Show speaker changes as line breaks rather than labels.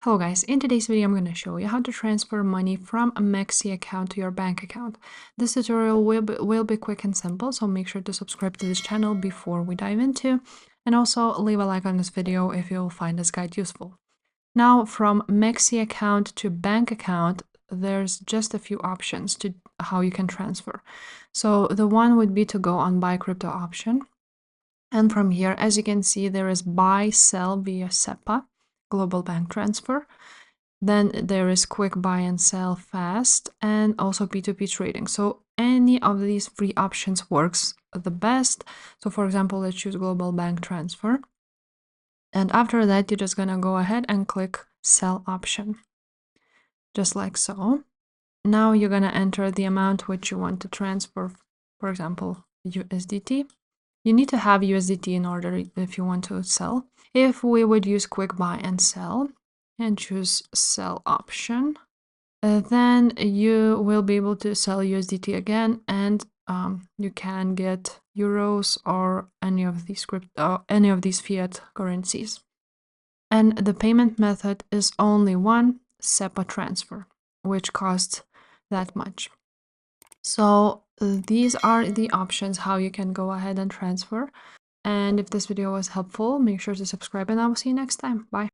Hello guys, in today's video I'm going to show you how to transfer money from a MEXC account to your bank account. This tutorial will be quick and simple, so make sure to subscribe to this channel before we dive into, and also leave a like on this video if you'll find this guide useful. Now from MEXC account to bank account, there's just a few options to how you can transfer. So the one would be to go on buy crypto option. And from here, as you can see, there is buy, sell via SEPA, global bank transfer. Then there is quick buy and sell fast, and also P2P trading. So any of these three options works the best. So for example, let's choose global bank transfer. And after that, you're just gonna go ahead and click sell option, just like so. Now you're gonna enter the amount which you want to transfer, for example, USDT. You need to have USDT in order if you want to sell. If we would use quick buy and sell and choose sell option, then you will be able to sell USDT again, and you can get euros or any of these fiat currencies. And the payment method is only one SEPA transfer, which costs that much. So these are the options how you can go ahead and transfer. And if this video was helpful, make sure to subscribe and I will see you next time. Bye.